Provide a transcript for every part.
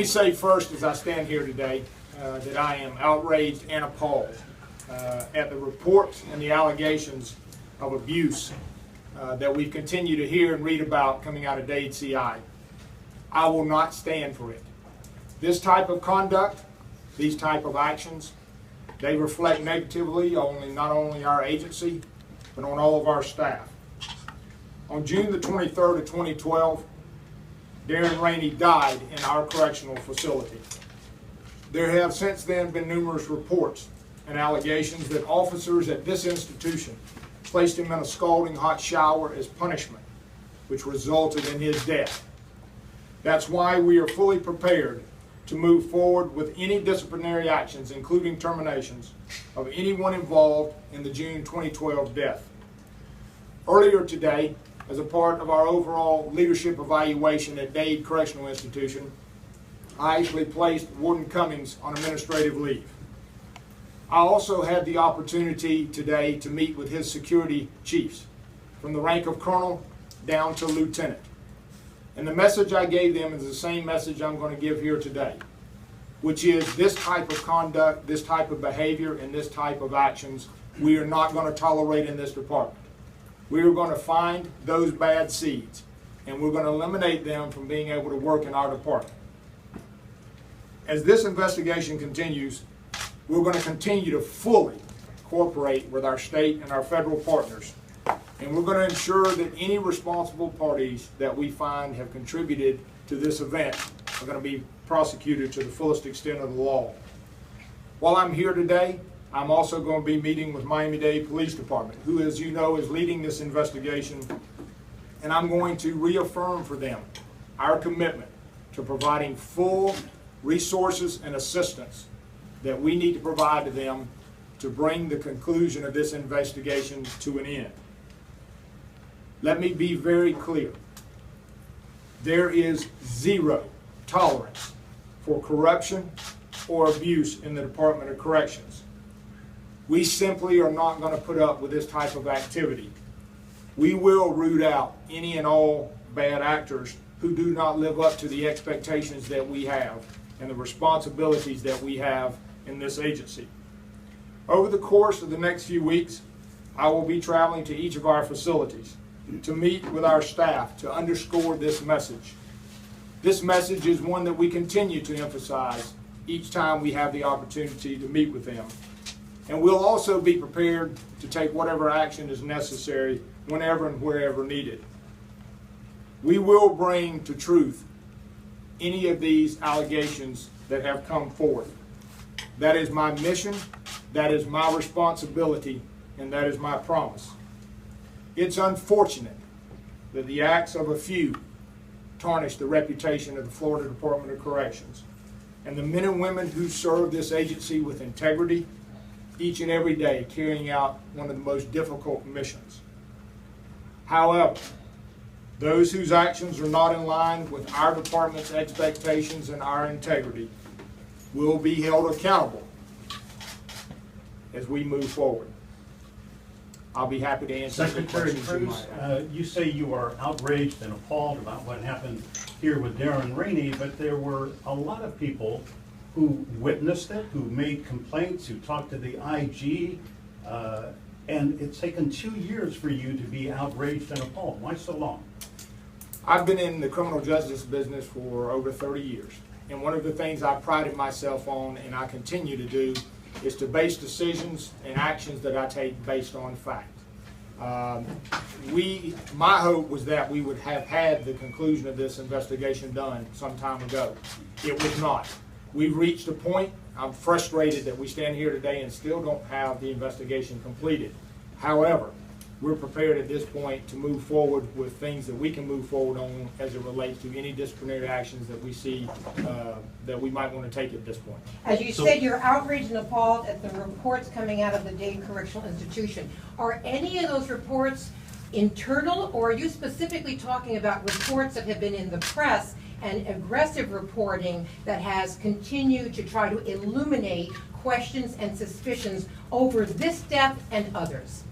me say first, as I stand here today, that I am outraged and appalled at the reports and the allegations of abuse that we continue to hear and read about coming out of Dade CI. I will not stand for it. This type of conduct, these type of actions, they reflect negatively on not only our agency, but on all of our staff. On June the 23rd of 2012, Darren Rainey died in our correctional facility. There have since then been numerous reports and allegations that officers at this institution placed him in a scalding hot shower as punishment, which resulted in his death. That's why we are fully prepared to move forward with any disciplinary actions, including terminations, of anyone involved in the June 2012 death. Earlier today, as a part of our overall leadership evaluation at Dade Correctional Institution, I actually placed Warden Cummings on administrative leave. I also had the opportunity today to meet with his security chiefs, from the rank of colonel down to lieutenant. And the message I gave them is the same message I'm going to give here today, which is this type of conduct, this type of behavior, and this type of actions we are not going to tolerate in this department. We are going to find those bad seeds, and we're going to eliminate them from being able to work in our department. As this investigation continues, we're going to continue to fully cooperate with our state and our federal partners, and we're going to ensure that any responsible parties that we find have contributed to this event are going to be prosecuted to the fullest extent of the law. While I'm here today, I'm also going to be meeting with Miami-Dade Police Department, who, as you know, is leading this investigation, and I'm going to reaffirm for them our commitment to providing full resources and assistance that we need to provide to them to bring the conclusion of this investigation to an end. Let me be very clear. There is zero tolerance for corruption or abuse in the Department of Corrections. We simply are not going to put up with this type of activity. We will root out any and all bad actors who do not live up to the expectations that we have and the responsibilities that we have in this agency. Over the course of the next few weeks, I will be traveling to each of our facilities to meet with our staff to underscore this message. This message is one that we continue to emphasize each time we have the opportunity to meet with them. And we'll also be prepared to take whatever action is necessary whenever and wherever needed. We will bring to truth any of these allegations that have come forth. That is my mission, that is my responsibility, and that is my promise. It's unfortunate that the acts of a few tarnish the reputation of the Florida Department of Corrections and the men and women who serve this agency with integrity each and every day, carrying out one of the most difficult missions. However, those whose actions are not in line with our department's expectations and our integrity will be held accountable as we move forward. I'll be happy to answer any Secretary questions you might have. Cruz, you say you are outraged and appalled about what happened here with Darren Rainey, but there were a lot of people who witnessed it, who made complaints, who talked to the IG, and it's taken 2 years for you to be outraged and appalled. Why so long? I've been in the criminal justice business for over 30 years, and one of the things I prided myself on, and I continue to do, is to base decisions and actions that I take based on fact. My hope was that we would have had the conclusion of this investigation done some time ago. It was not. We've reached a point. I'm frustrated that we stand here today and still don't have the investigation completed. However, we're prepared at this point to move forward with things that we can move forward on as it relates to any disciplinary actions that we see that we might want to take at this point. As you said, you're outraged and appalled at the reports coming out of the Dade Correctional Institution. Are any of those reports internal, or are you specifically talking about reports that have been in the press and aggressive reporting that has continued to try to illuminate questions and suspicions over this death and others?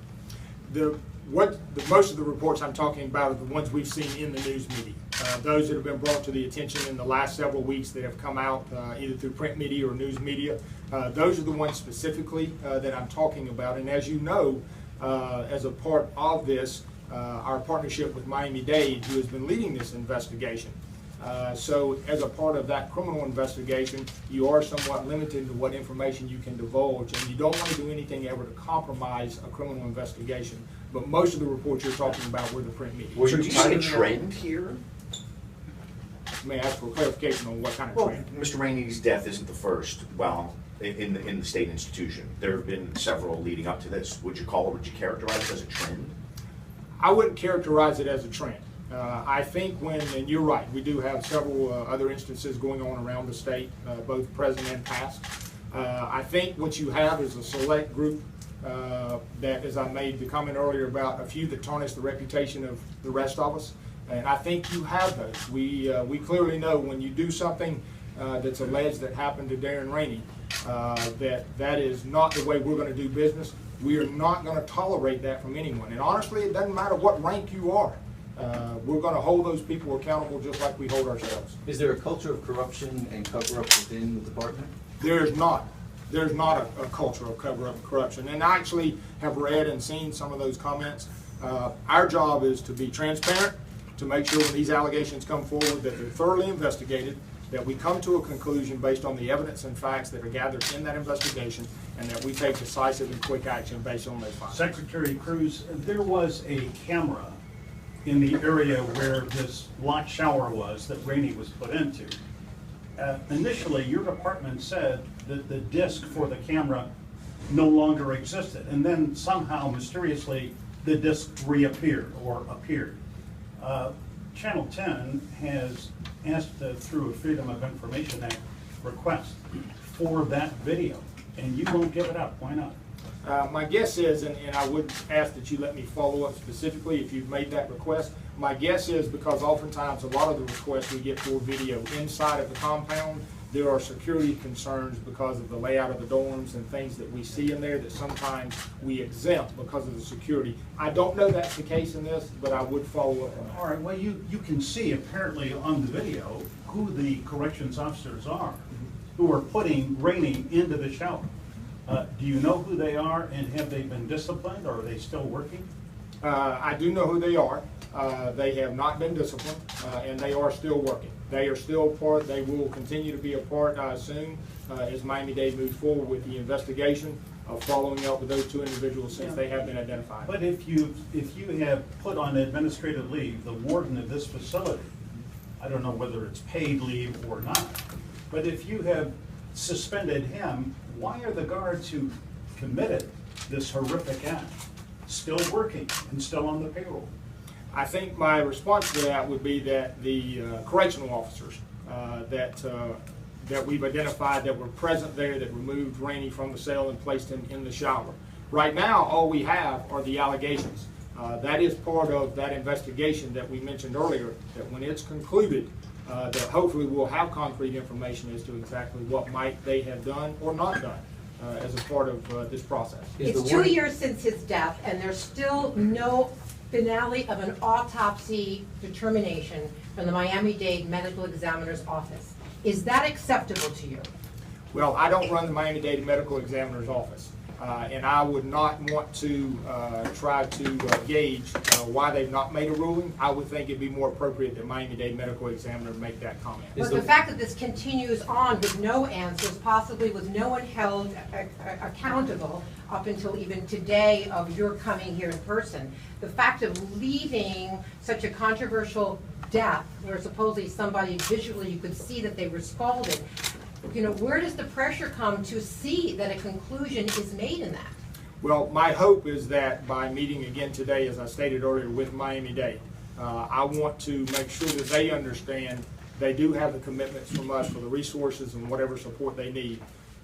Most of the reports I'm talking about are the ones we've seen in the news media. those that have been brought to the attention in the last several weeks that have come out either through print media or news media. Those are the ones specifically that I'm talking about. And as you know, as a part of this, our partnership with Miami-Dade, who has been leading this investigation. So as a part of that criminal investigation, you are somewhat limited to what information you can divulge, and you don't want to do anything ever to compromise a criminal investigation. But most of the reports you're talking about were the print media. So do you see a trend here? May I ask for clarification on what kind of trend? Mr. Rainey's death isn't the first, well, in the state institution. There have been several leading up to this. Would you characterize it as a trend? I wouldn't characterize it as a trend. I think and you're right, we do have several other instances going on around the state, both present and past. I think what you have is a select group that, as I made the comment earlier about a few that tarnish the reputation of the rest of us. And I think you have those. We clearly know when you do something that's alleged that happened to Darren Rainey, that is not the way we're going to do business. We are not going to tolerate that from anyone. And honestly, it doesn't matter what rank you are. We're going to hold those people accountable just like we hold ourselves. Is there a culture of corruption and cover-up within the department? There's not. There's not a culture of cover-up and corruption. And I actually have read and seen some of those comments. Our job is to be transparent, to make sure when these allegations come forward that they're thoroughly investigated, that we come to a conclusion based on the evidence and facts that are gathered in that investigation, and that we take decisive and quick action based on those findings. Secretary Cruz, there was a camera in the area where this locked shower was that Rainey was put into. Initially, your department said that the disc for the camera no longer existed, and then somehow, mysteriously, the disc reappeared or appeared. Channel 10 has asked through a Freedom of Information Act request for that video, and you won't give it up. Why not? My guess is, and I would ask that you let me follow up specifically if you've made that request. My guess is because oftentimes a lot of the requests we get for video inside of the compound, there are security concerns because of the layout of the dorms and things that we see in there that sometimes we exempt because of the security. I don't know that's the case in this, but I would follow up on that. All right, well, you can see apparently on the video who the corrections officers are who are putting Rainey into the shower. Do you know who they are, and have they been disciplined, or are they still working? I do know who they are. They have not been disciplined, and they are still working. They are still part. They will continue to be a part, I assume, as Miami-Dade moves forward with the investigation of following up with those two individuals since they have been identified. But if you have put on administrative leave the warden of this facility, I don't know whether it's paid leave or not, but if you have suspended him, why are the guards who committed this horrific act still working and still on the payroll? I think my response to that would be that the correctional officers that we've identified that were present there that removed Rainey from the cell and placed him in the shower. Right now, all we have are the allegations. That is part of that investigation that we mentioned earlier, that when it's concluded, that hopefully we'll have concrete information as to exactly what might they have done or not done as a part of this process. It's 2 years since his death, and there's still no finale of an autopsy determination from the Miami-Dade Medical Examiner's Office. Is that acceptable to you? Well, I don't run the Miami-Dade Medical Examiner's Office, and I would not want to try to gauge why they've not made a ruling. I would think it'd be more appropriate that Miami-Dade Medical Examiner make that comment. But the fact that this continues on with no answers, possibly with no one held accountable up until even today of your coming here in person, the fact of leaving such a controversial death where supposedly somebody visually you could see that they were scalded, you know, where does the pressure come to see that a conclusion is made in that? Well, my hope is that by meeting again today, as I stated earlier, with Miami-Dade, I want to make sure that they understand they do have the commitments from us for the resources and whatever support they need.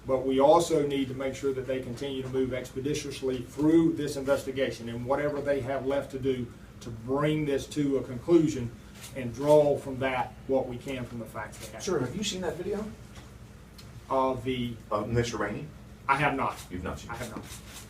But we also need to make sure that they continue to move expeditiously through this investigation and whatever they have left to do to bring this to a conclusion and draw from that what we can from the facts they have. Sir, have you seen that video? Of the... Mr. Rainey? I have not. You've not seen I it? have not.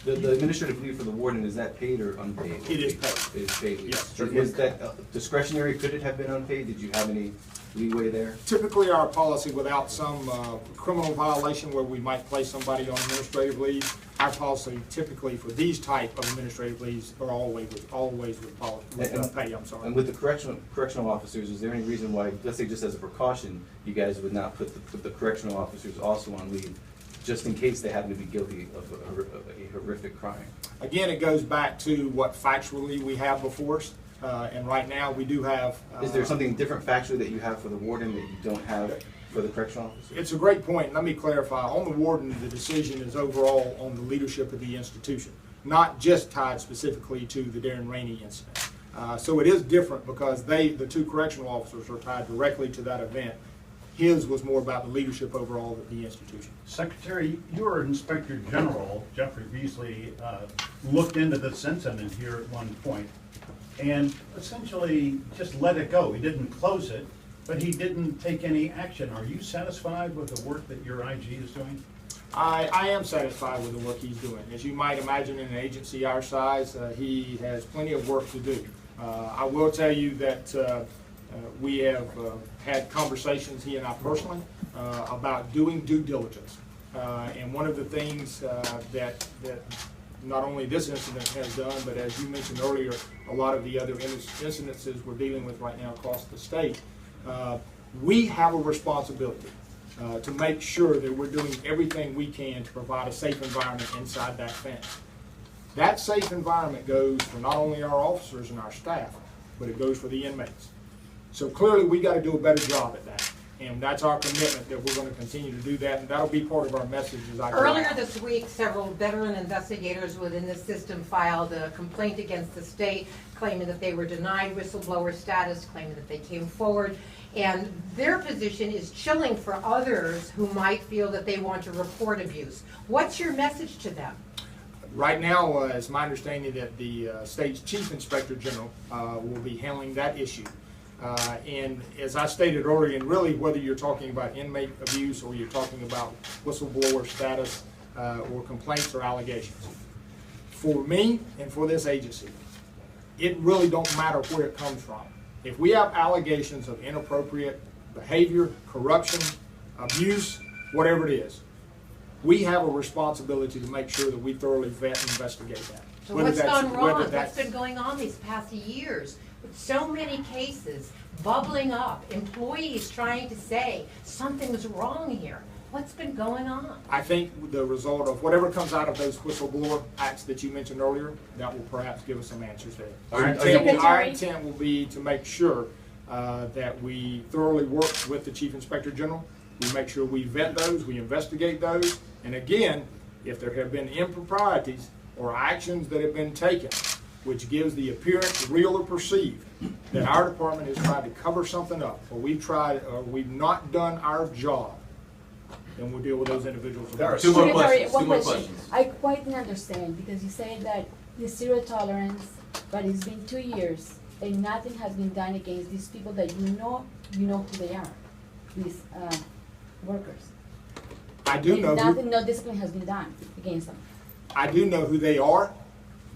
The administrative leave for the warden, is that paid or unpaid? It is paid. It is paid. Yes. Is that discretionary? Could it have been unpaid? Did you have any leeway there? Typically, our policy, without some criminal violation where we might place somebody on administrative leave, our policy typically for these type of administrative leaves are always with pay, I'm sorry. And with the correctional officers, is there any reason why, let's say just as a precaution, you guys would not put the correctional officers also on leave, just in case they happen to be guilty of a horrific crime? Again, it goes back to what factually we have before us, and right now we do have. Is there something different factually that you have for the warden that you don't have for the correctional officer? It's a great point. Let me clarify. On the warden, the decision is overall on the leadership of the institution, not just tied specifically to the Darren Rainey incident. So it is different because the two correctional officers are tied directly to that event. His was more about the leadership overall of the institution. Secretary, your Inspector General, Jeffrey Beasley, looked into this incident here at one point and essentially just let it go. He didn't close it, but he didn't take any action. Are you satisfied with the work that your IG is doing? I am satisfied with the work he's doing. As you might imagine, in an agency our size, he has plenty of work to do. I will tell you that we have had conversations, he and I personally, about doing due diligence. And one of the things that not only this incident has done, but as you mentioned earlier, a lot of the other incidences we're dealing with right now across the state, we have a responsibility to make sure that we're doing everything we can to provide a safe environment inside that fence. That safe environment goes for not only our officers and our staff, but it goes for the inmates. So clearly we got to do a better job at that. And that's our commitment that we're going to continue to do that, and that'll be part of our message as I go Earlier out. this week, several veteran investigators within the system filed a complaint against the state, claiming that they were denied whistleblower status, claiming that they came forward. And their position is chilling for others who might feel that they want to report abuse. What's your message to them? Right now, it's my understanding that the state's Chief Inspector General will be handling that issue. And as I stated earlier, and really whether you're talking about inmate abuse or you're talking about whistleblower status or complaints or allegations, for me and for this agency, it really don't matter where it comes from. If we have allegations of inappropriate behavior, corruption, abuse, whatever it is, we have a responsibility to make sure that we thoroughly vet and investigate that. So Whether what's that's- gone whether wrong? that's- What's been going on these past years? With so many cases bubbling up, employees trying to say something's wrong here. What's been going on? I think the result of whatever comes out of those whistleblower acts that you mentioned earlier, that will perhaps give us some answers there. Our intent will be to make sure that we thoroughly work with the Chief Inspector General. We make sure we vet those, we investigate those, and again, if there have been improprieties or actions that have been taken, which gives the appearance, real or perceived, that our department has tried to cover something up, or we've not done our job, then we'll deal with those individuals. Two more Secretary, questions. one Two more question. questions. I quite didn't understand because you say that the zero tolerance, but it's been 2 years and nothing has been done against these people that you know who they are, these workers. I do And know nothing, no discipline has been done against them. I do know who they are,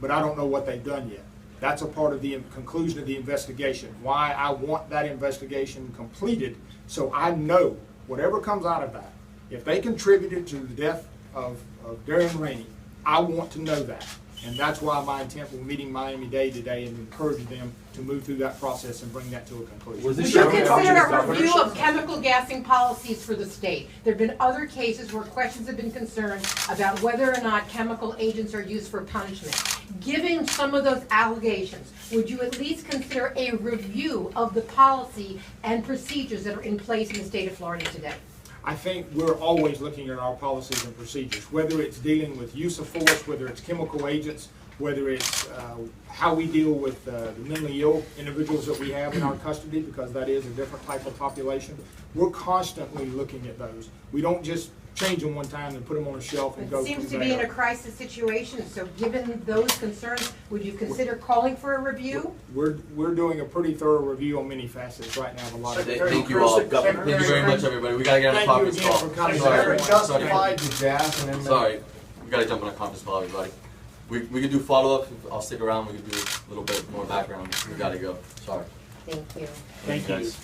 but I don't know what they've done yet. That's a part of the conclusion of the investigation. Why I want that investigation completed, so I know whatever comes out of that. If they contributed to the death of Darren Rainey, I want to know that. And that's why my intent with meeting Miami-Dade today and encourage them to move through that process and bring that to a conclusion. Was Would this you your consider a governorship? review of chemical gassing policies for the state? There have been other cases where questions have been concerned about whether or not chemical agents are used for punishment. Given some of those allegations, would you at least consider a review of the policy and procedures that are in place in the state of Florida today? I think we're always looking at our policies and procedures, whether it's dealing with use of force, whether it's chemical agents, whether it's how we deal with the mentally ill individuals that we have in our custody, because that is a different type of population. We're constantly looking at those. We don't just change them one time and put them on a shelf and go It from seems to be in a there. crisis situation, so given those concerns, would you consider calling for a review? We're doing a pretty thorough review on many facets right now of a lot of. Thank you all. Thank you very much, everybody. We gotta get on a Thank you conference again call. for coming. Sorry. Justified the Jazz and inmate. Sorry. We gotta jump on a conference call, everybody. We could do follow-up. I'll stick around. We could do a little bit more background. We gotta go. Sorry. Thank you. Thank you. guys.